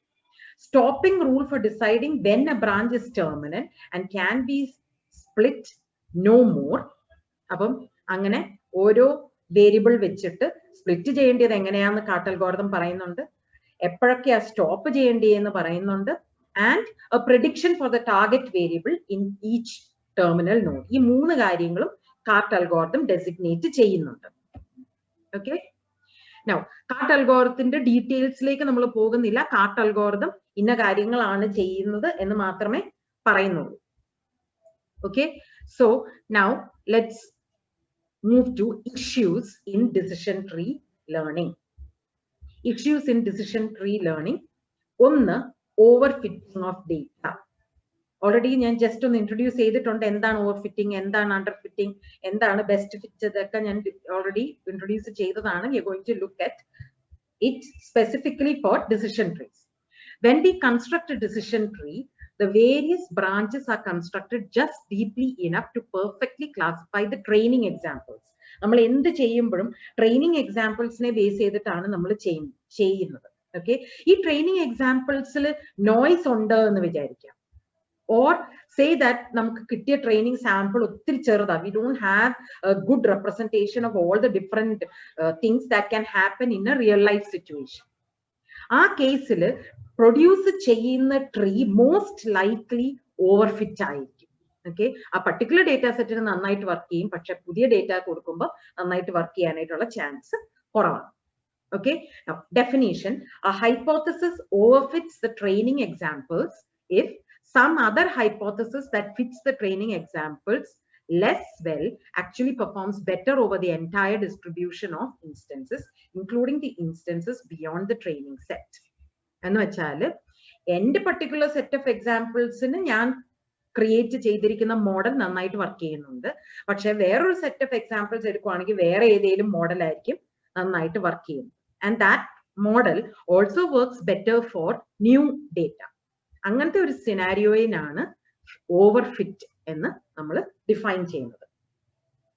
Stopping rule for deciding when a branch is terminal and can be split no more. അപ്പം അങ്ങനെ ഓരോ variable വെച്ചിട്ട് split ചെയ്യേണ്ടത് എങ്ങനെയാണെന്ന് CART algorithm പറയുന്നുണ്ട്. എപ്പോഴൊക്കെയാ stop ചെയ്യേണ്ടതെന്ന് പറയുന്നുണ്ട്. And a prediction for the target variable in each terminal node. ഈ 3 കാര്യങ്ങളും CART algorithm designate ചെയ്യുന്നുണ്ട്. Okay, now CART algorithmന്റെ ഡീറ്റെയിൽസിലേക്ക് നമ്മൾ പോകുന്നില്ല. CART algorithm ഇന്ന കാര്യങ്ങളാണ് ചെയ്യുന്നത് എന്ന് മാത്രമേ പറയുന്നുള്ളൂ. Okay, so now let's move to issues in decision tree learning. Issues in decision tree learning. ഒന്ന്, overfitting of data. Already ഞാൻ ജസ്റ്റ് ഒന്ന് ഇൻട്രൊഡ്യൂസ് ചെയ്തിട്ടുണ്ട്. എന്താണ് ഓവർഫിറ്റിംഗ്, എന്താണ് അണ്ടർഫിറ്റിംഗ്, എന്താണ് ബെസ്റ്റ് ഫിറ്റ്, ഇതൊക്കെ ഞാൻ ഓൾറെഡി ഇൻട്രൊഡ്യൂസ് ചെയ്തതാണ്. We are going to look at it specifically for decision trees. When we construct a decision tree, the various branches are constructed just deeply enough to perfectly classify the training examples. നമ്മൾ എന്ത് ചെയ്യുമ്പോഴും training എക്സാമ്പിൾസിനെ base ചെയ്തിട്ടാണ് നമ്മൾ ചെയ്യുന്നത്. Okay, ഈ training എക്സാമ്പിൾസിൽ noise ഉണ്ട് എന്ന് വിചാരിക്കാം. ഓർ സേ ദാറ്റ് നമുക്ക് കിട്ടിയ ട്രെയിനിങ് സാമ്പിൾ ഒത്തിരി ചെറുതാ. We don't have a good representation of all the different things that can happen in A real life situation. ആ കേസിൽ പ്രൊഡ്യൂസ് ചെയ്യുന്ന ട്രീ മോസ്റ്റ് ലൈക്ലി ഓവർഫിറ്റ് ആയിരിക്കും. ഓക്കെ, ആ പർട്ടിക്കുലർ ഡേറ്റാ സെറ്റിന് നന്നായിട്ട് വർക്ക് ചെയ്യും, പക്ഷെ പുതിയ ഡേറ്റ കൊടുക്കുമ്പോൾ നന്നായിട്ട് വർക്ക് ചെയ്യാനായിട്ടുള്ള ചാൻസ് കുറവാണ്. Okay, now definition: a hypothesis overfits the training examples if some other hypothesis that fits the training examples less well actually performs better over the entire distribution of instances, including the instances beyond the training set. എന്ന് വെച്ചാൽ എൻ്റെ particular set of എക്സാമ്പിൾസിന് ഞാൻ create ചെയ്തിരിക്കുന്ന model നന്നായിട്ട് work ചെയ്യുന്നുണ്ട്, പക്ഷെ വേറൊരു set of examples എടുക്കുവാണെങ്കിൽ വേറെ ഏതെങ്കിലും മോഡൽ ആയിരിക്കും നന്നായിട്ട് വർക്ക് ചെയ്യുന്നത്. And that model also works better for new data. അങ്ങനത്തെ ഒരു സിനാരിയോയിനാണ് ഓവർഫിറ്റ് എന്ന് നമ്മൾ ഡിഫൈൻ ചെയ്യുന്നത്.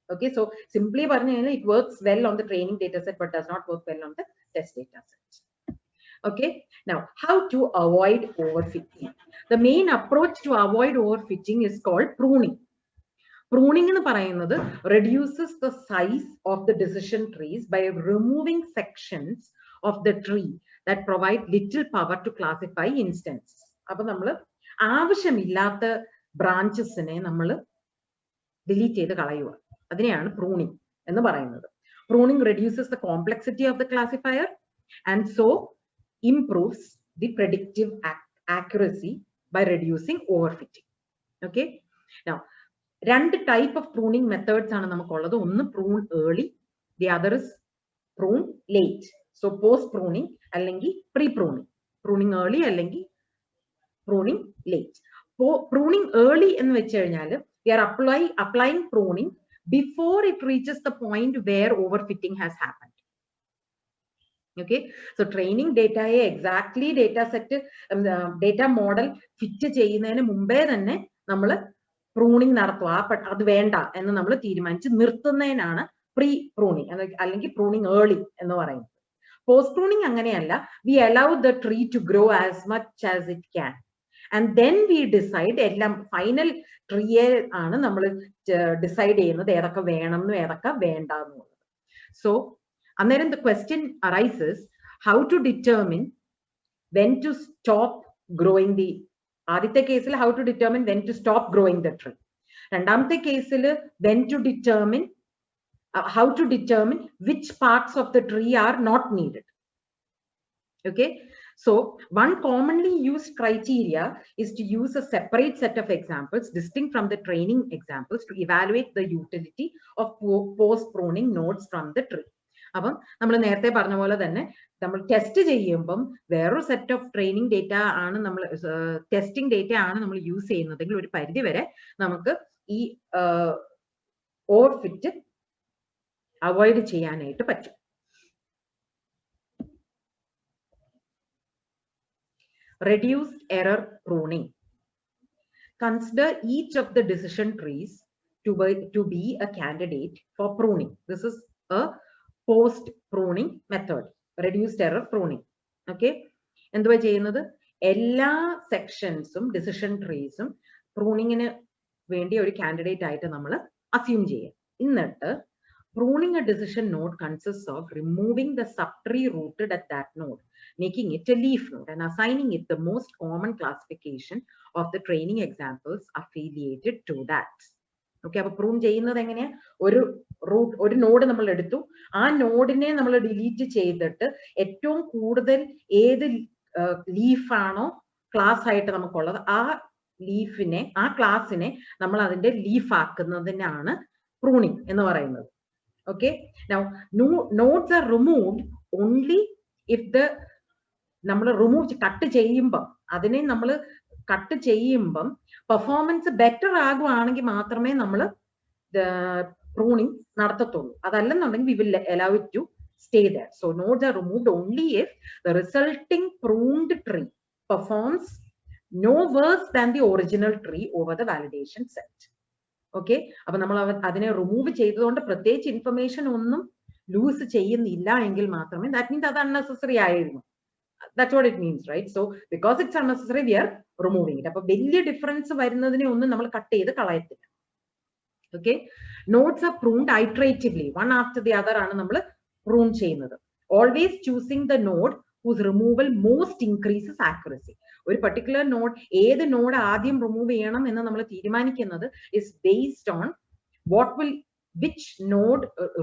Okay, so simply പറഞ്ഞു കഴിഞ്ഞാൽ it works well on the training data set but does not work well on the test data set. Okay, now how to avoid overfitting? The main approach to avoid overfitting is called pruning. Pruning എന്ന് പറയുന്നത് reduces the size of the decision trees by removing sections of the tree that provide little power to classify instances. അപ്പൊ നമ്മൾ ആവശ്യമില്ലാത്ത ബ്രാഞ്ചസിനെ നമ്മൾ delete ചെയ്ത് കളയുക. അതിനെയാണ് pruning എന്ന് പറയുന്നത്. Pruning reduces the complexity of the classifier and so improves the predictive accuracy by reducing overfitting. Okay, now രണ്ട് type of pruning methods ആണ് നമുക്കുള്ളത്. ഒന്ന് prune early, the other is prune late. So post pruning അല്ലെങ്കിൽ pre pruning. Pruning early അല്ലെങ്കിൽ pruning late. Pruning early എന്ന് വെച്ച് കഴിഞ്ഞാൽ we are applying pruning before it reaches the point where overfitting has happened. Okay, so training data exactly data set data model fit ചെയ്യുന്നതിന് മുമ്പേ തന്നെ നമ്മൾ pruning നടത്തുക. അത് വേണ്ട എന്ന് നമ്മൾ തീരുമാനിച്ച് നിർത്തുന്നതിനാണ് പ്രീ പ്രൂണിംഗ് അല്ലെങ്കിൽ പ്രൂണിംഗ് ഏർലി എന്ന് പറയുന്നത്. പോസ്റ്റ് പ്രൂണിംഗ് അങ്ങനെയല്ല. We allow the tree to grow as much as it can and then we decide എല്ലാം ഫൈനൽ ട്രീയെ ആണ് നമ്മൾ ഡിസൈഡ് ചെയ്യുന്നത് ഏതൊക്കെ വേണം എന്നും ഏതൊക്കെ വേണ്ട എന്നുള്ളത്. So അന്നേരം the question arises how to determine when to stop growing the ആദ്യത്തെ കേസിൽ how to determine when to stop growing the tree. രണ്ടാമത്തെ കേസിൽ when to determine how to determine which parts of the tree are not needed. Okay, so one commonly used criteria is to use a separate set of examples distinct from the training examples to evaluate the utility of post pruning nodes from the tree. അപ്പം നമ്മൾ നേരത്തെ പറഞ്ഞ പോലെ തന്നെ നമ്മൾ test ചെയ്യുമ്പം വേറൊരു set of training data ആണ് നമ്മൾ ടെസ്റ്റിംഗ് ഡേറ്റ ആണ് നമ്മൾ യൂസ് ചെയ്യുന്നതെങ്കിൽ ഒരു പരിധി വരെ നമുക്ക് ഈ ഓവർഫിറ്റ് അവോയ്ഡ് ചെയ്യാനായിട്ട് പറ്റും. Reduced error pruning. Consider each of the decision trees to be a candidate for pruning. This is a post pruning method, reduced error pruning. Okay, എന്തുവാ ചെയ്യുന്നത്? എല്ലാ സെക്ഷൻസും ഡിസിഷൻ ട്രീസും പ്രൂണിങ്ങിന് വേണ്ടി ഒരു കാൻഡിഡേറ്റ് ആയിട്ട് നമ്മൾ അസ്യൂം ചെയ്യാം. എന്നിട്ട് pruning a decision node consists of removing the subtree rooted at that node, making it a leaf node and assigning it the most common classification of the training examples affiliated to that. Okay, അപ്പോൾ prune ചെയ്യുന്നത് എങ്ങനെയാ? ഒരു node നമ്മൾ എടുത്തു, ആ നോഡിനെ നമ്മൾ delete ചെയ്തിട്ട് ഏറ്റവും കൂടുതൽ ഏത് ലീഫാണോ ക്ലാസ് ആയിട്ട് നമുക്കുള്ളത് ആ ലീഫിനെ ആ ക്ലാസ്സിനെ നമ്മൾ അതിന്റെ ലീഫ് ആക്കുന്നതിനാണ് പ്രൂണിങ് എന്ന് പറയുന്നത്. Okay, now nodes are removed only if the നമ്മൾ റിമൂവ് കട്ട് ചെയ്യുമ്പം അതിനെ നമ്മൾ കട്ട് ചെയ്യുമ്പം പെർഫോമൻസ് ബെറ്റർ ആകുവാണെങ്കിൽ മാത്രമേ നമ്മൾ pruning നടത്തത്തുള്ളൂ. അതല്ലെന്നുണ്ടെങ്കിൽ we will allow it to stay there. So nodes are removed only if the resulting pruned tree performs no worse than the original tree over the validation set. Okay, അപ്പൊ നമ്മൾ അതിനെ remove ചെയ്തതുകൊണ്ട് പ്രത്യേകിച്ച് information ഒന്നും loose ചെയ്യുന്നില്ല എങ്കിൽ മാത്രമേ that means അത് അൺനെസസറി ആയിരുന്നു. That's what it means, right? So because it's unnecessary we are removing it. അപ്പൊ വലിയ ഡിഫറൻസ് വരുന്നതിനെ ഒന്നും നമ്മൾ കട്ട് ചെയ്ത് കളയത്തില്ല. Okay, nodes are pruned iteratively, one after the other ആണ് നമ്മൾ പ്രൂൺ ചെയ്യുന്നത്. Always choosing the node whose removal most increases accuracy. ഒരു പർട്ടിക്കുലർ നോഡ് ഏത് നോഡ് ആദ്യം റിമൂവ് ചെയ്യണം എന്ന് നമ്മൾ തീരുമാനിക്കുന്നത് is based on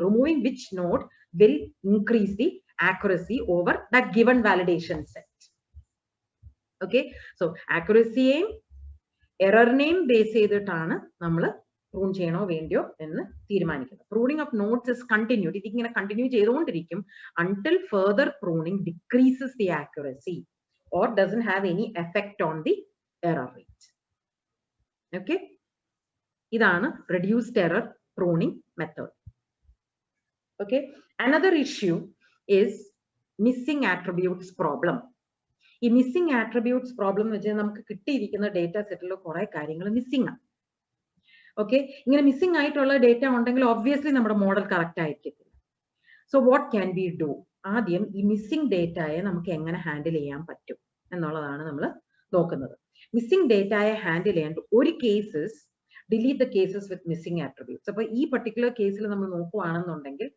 removing which node will increase the accuracy over that given validation set. Okay, so accuracy error name base ചെയ്തിട്ടാണ് നമ്മൾ prune ചെയ്യണോ വേണ്ടിയോ എന്ന് തീരുമാനിക്കുന്നത്. Pruning of notes is continued. ഇതിങ്ങനെ കണ്ടിന്യൂ ചെയ്തുകൊണ്ടിരിക്കും until further pruning decreases the accuracy or doesn't have any effect on the error rate. Okay, ഇതാണ് reduced error pruning method. Okay, another issue is missing attributes problem. ഈ missing attributes problem എന്ന് വെച്ചാൽ നമുക്ക് കിട്ടിയിരിക്കുന്ന data സെറ്റിൽ കുറെ കാര്യങ്ങൾ missing ആണ്. Okay, ഇങ്ങനെ മിസ്സിംഗ് ആയിട്ടുള്ള ഡേറ്റ ഉണ്ടെങ്കിൽ ഒബ്വിയസ്ലി നമ്മുടെ മോഡൽ കറക്റ്റ് ആയിരിക്കത്തില്ല. So what can be do? ആദ്യം ഈ മിസ്സിംഗ് ഡേറ്റയെ നമുക്ക് എങ്ങനെ ഹാൻഡിൽ ചെയ്യാൻ പറ്റും എന്നുള്ളതാണ് നമ്മൾ നോക്കുന്നത്. മിസ്സിംഗ് ഡേറ്റയെ ഹാൻഡിൽ ചെയ്യാൻ ഒരു cases delete the cases with missing attributes. അപ്പൊ ഈ പർട്ടിക്കുലർ കേസിൽ നമ്മൾ നോക്കുകയാണെന്നുണ്ടെങ്കിൽ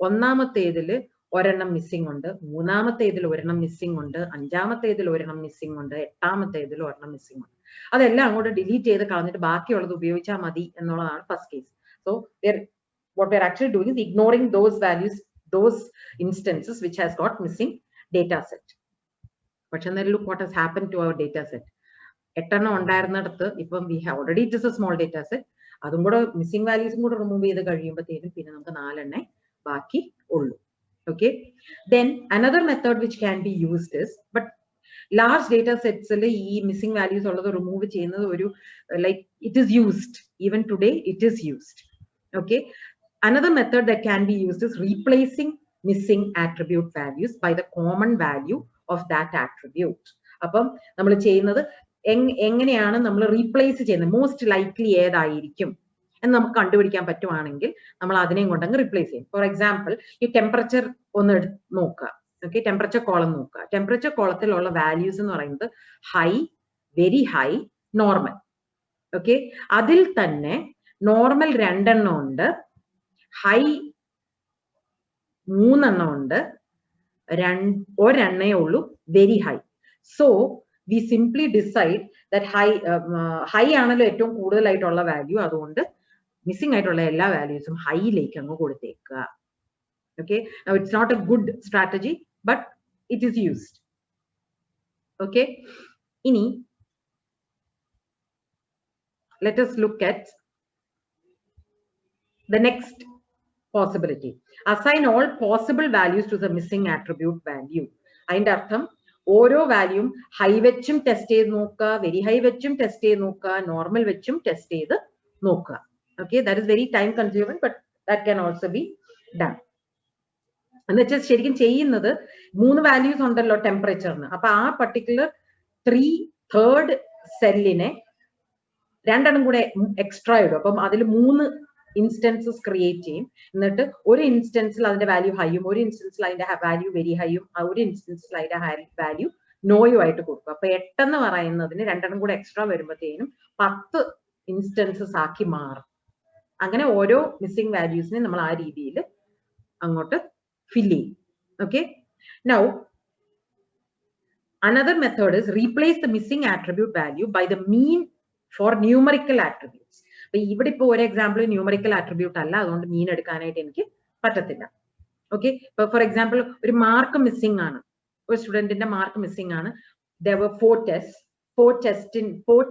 ഒന്നാമത്തേതിൽ ഒരെണ്ണം മിസ്സിംഗ് ഉണ്ട്, മൂന്നാമത്തേതിൽ ഒരെണ്ണം മിസ്സിംഗ് ഉണ്ട്, അഞ്ചാമത്തേതിൽ ഒരെണ്ണം മിസ്സിംഗ് ഉണ്ട്, എട്ടാമത്തേതിൽ ഒരെണ്ണം മിസ്സിംഗ് ഉണ്ട്. അതെല്ലാം അങ്ങോട്ട് ഡിലീറ്റ് ചെയ്ത് കളഞ്ഞിട്ട് ബാക്കിയുള്ളത് ഉപയോഗിച്ചാൽ മതി എന്നുള്ളതാണ് first case. So what we are actually doing is ignoring those values, those instances which has got missing data set. പക്ഷെ look what has happened to our data set. 8 എണ്ണം ഉണ്ടായിരുന്നിടത്ത് ഇപ്പം we have already it is a small data set. അതും കൂടെ missing വാല്യൂസും കൂടെ remove ചെയ്ത് കഴിയുമ്പോഴത്തേനും പിന്നെ നമുക്ക് 4 എണ്ണേ ബാക്കി ഉള്ളൂ. Okay, then another method which can be used is, but large data sets ഈ missing values ഉള്ളത് remove ചെയ്യുന്നത് ഒരു like it is used even today, it is used. Okay, another method that can be used is replacing missing attribute values by the common value of that attribute. അപ്പം നമ്മൾ ചെയ്യുന്നത് എങ്ങനെയാണ് നമ്മൾ replace ചെയ്യുന്നത്, most likely ഏതായിരിക്കും എന്ന് നമുക്ക് കണ്ടുപിടിക്കാൻ പറ്റുവാണെങ്കിൽ നമ്മൾ അതിനെയും കൊണ്ടങ്ങ് റിപ്ലേസ് ചെയ്യും. ഫോർ എക്സാമ്പിൾ ഈ ടെമ്പറേച്ചർ ഒന്ന് നോക്കുക. ഓക്കെ, ടെമ്പറേച്ചർ കോളം നോക്കുക. ടെമ്പറേച്ചർ കോളത്തിലുള്ള വാല്യൂസ് എന്ന് പറയുന്നത് high, very high, normal. Okay, അതിൽ തന്നെ നോർമൽ 2 എണ്ണം ഉണ്ട്, ഹൈ 3 എണ്ണം ഉണ്ട്, ഒരെണ്ണേ ഉള്ളൂ very high. So we simply decide that high ആണല്ലോ ഏറ്റവും കൂടുതലായിട്ടുള്ള വാല്യൂ, അതുകൊണ്ട് മിസ്സിംഗ് ആയിട്ടുള്ള എല്ലാ വാല്യൂസും ഹൈയിലേക്ക് അങ്ങ് കൊടുത്തേക്കുക. Okay, now it's not a good strategy, but it is used. Okay, ini let us look at the next possibility. Assign all possible values to the missing attribute value. അതിന്റെ അർത്ഥം ഓരോ വാല്യൂം high വെച്ചും test ചെയ്ത് നോക്കുക, very high വെച്ചും test ചെയ്ത് നോക്കുക, normal വെച്ചും ടെസ്റ്റ് ചെയ്ത് നോക്കുക. Okay, that is very time consuming, but that can also be done. എന്ന് വെച്ചാൽ ശരിക്കും ചെയ്യുന്നത് 3 വാല്യൂസ് ഉണ്ടല്ലോ ടെമ്പറേച്ചറിന്. അപ്പൊ ആ പർട്ടിക്കുലർ 3/3 സെല്ലിനെ 2 എണ്ണം കൂടെ എക്സ്ട്രാ ഇടും. അപ്പം അതിൽ 3 ഇൻസ്റ്റൻസസ് ക്രിയേറ്റ് ചെയ്യും. എന്നിട്ട് ഒരു ഇൻസ്റ്റൻസിൽ അതിന്റെ വാല്യൂ ഹൈയും, ഒരു ഇൻസ്റ്റൻസിൽ അതിന്റെ വാല്യൂ വെരി ഹൈയും, ഒരു ഇൻസ്റ്റൻസിൽ അതിന്റെ വാല്യൂ നോയും ആയിട്ട് കൊടുക്കും. അപ്പൊ 8 എന്ന് പറയുന്നതിന് 2 എണ്ണം കൂടെ എക്സ്ട്രാ വരുമ്പോഴത്തേനും 10 ഇൻസ്റ്റൻസസ് ആക്കി മാറും. അങ്ങനെ ഓരോ മിസ്സിംഗ് വാല്യൂസിനെ നമ്മൾ ആ രീതിയിൽ അങ്ങോട്ട് ഫില്ല് ചെയ്യും. Okay, now another method is replace the missing attribute value by the mean for numerical attributes. അപ്പൊ ഇവിടെ ഇപ്പൊ ഒരു എക്സാമ്പിൾ ന്യൂമറിക്കൽ ആട്രിബ്യൂട്ട് അല്ല, അതുകൊണ്ട് മീൻ എടുക്കാനായിട്ട് എനിക്ക് പറ്റത്തില്ല. ഓക്കെ, ഇപ്പൊ ഫോർ എക്സാമ്പിൾ ഒരു മാർക്ക് മിസ്സിംഗ് ആണ്, ഒരു സ്റ്റുഡന്റിന്റെ മാർക്ക് മിസ്സിംഗ് ആണ്. there were 4 tests. 4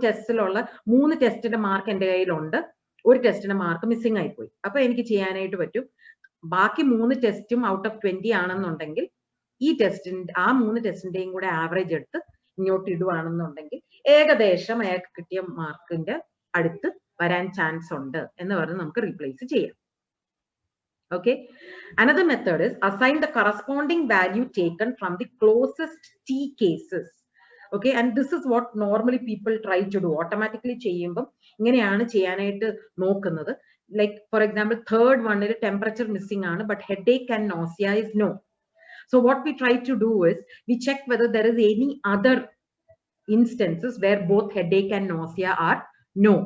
ടെസ്റ്റിലുള്ള 3 ടെസ്റ്റിന്റെ മാർക്ക് എന്റെ കയ്യിലുണ്ട്, ഒരു ടെസ്റ്റിന്റെ മാർക്ക് മിസ്സിംഗ് ആയിപ്പോയി. അപ്പൊ എനിക്ക് ചെയ്യാനായിട്ട് പറ്റും, ബാക്കി 3 ടെസ്റ്റും ഔട്ട് ഓഫ് 20 ആണെന്നുണ്ടെങ്കിൽ ഈ ടെസ്റ്റിന്റെ ആ 3 ടെസ്റ്റിന്റെയും കൂടെ ആവറേജ് എടുത്ത് ഇങ്ങോട്ട് ഇടുവാണെന്നുണ്ടെങ്കിൽ ഏകദേശം അയാൾക്ക് കിട്ടിയ മാർക്കിന്റെ അടുത്ത് വരാൻ ചാൻസ് ഉണ്ട് എന്ന് പറഞ്ഞ് നമുക്ക് റീപ്ലേസ് ചെയ്യാം. Okay, another method is assign the corresponding value taken from the closest t cases. Okay, and this is what normally people try to do. Automatically ചെയ്യുമ്പോൾ ഇങ്ങനെയാണ് ചെയ്യാനായിട്ട് നോക്കുന്നത്. Like for example, third one is temperature missing ആണ്, but headache and nausea is no. So what we try to do is we check whether there is any other instances where both headache and nausea are no.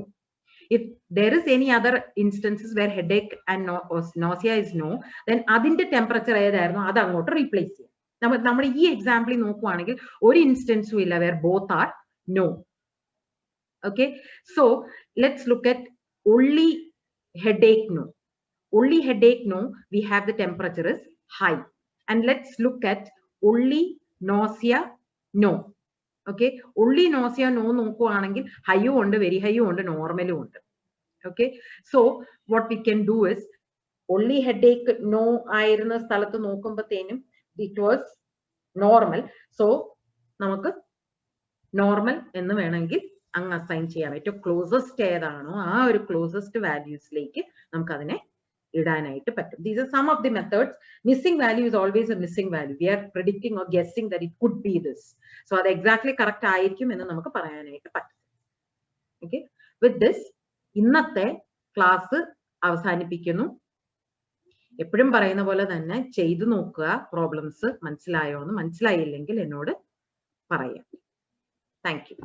If there is any other instances where headache and nausea is no, then adinte temperature ഏതായിരുന്നു അത് അങ്ങോട്ട് replace ചെയ്യാം. നമ്മൾ ഈ എക്സാമ്പിളിൽ നോക്കുവാണെങ്കിൽ ഒരു ഇൻസ്റ്റൻസും ഇല്ല where both are no. Okay, so let's look at only headache no. Only headache no, we have the temperature is high. And let's look at only nausea no. Okay, only nausea no നോക്കുവാണെങ്കിൽ ഹൈയും ഉണ്ട്, very ഹൈയും ഉണ്ട്, നോർമലും ഉണ്ട്. Okay, so what we can do is only headache no ആയിരുന്ന സ്ഥലത്ത് നോക്കുമ്പോഴത്തേനും it was normal. So നമുക്ക് normal എന്ന് വേണമെങ്കിൽ അങ്ങ് അസൈൻ ചെയ്യാം. ഏറ്റവും ക്ലോസസ്റ്റ് ഏതാണോ ആ ഒരു ക്ലോസസ്റ്റ് വാല്യൂസിലേക്ക് നമുക്ക് അതിനെ ഇടാനായിട്ട് പറ്റും. These are some of the methods. Missing value is always a missing value. We are predicting or guessing that it could be this. So അത് exactly correct ആയിരിക്കും എന്ന് നമുക്ക് പറയാനായിട്ട് പറ്റും. Okay, with this ഇന്നത്തെ ക്ലാസ് അവസാനിപ്പിക്കുന്നു. എപ്പോഴും പറയുന്ന പോലെ തന്നെ ചെയ്തു നോക്കുക, പ്രോബ്ലംസ് മനസ്സിലായോ എന്ന്. മനസ്സിലായില്ലെങ്കിൽ എന്നോട് പറയാം. Thank you.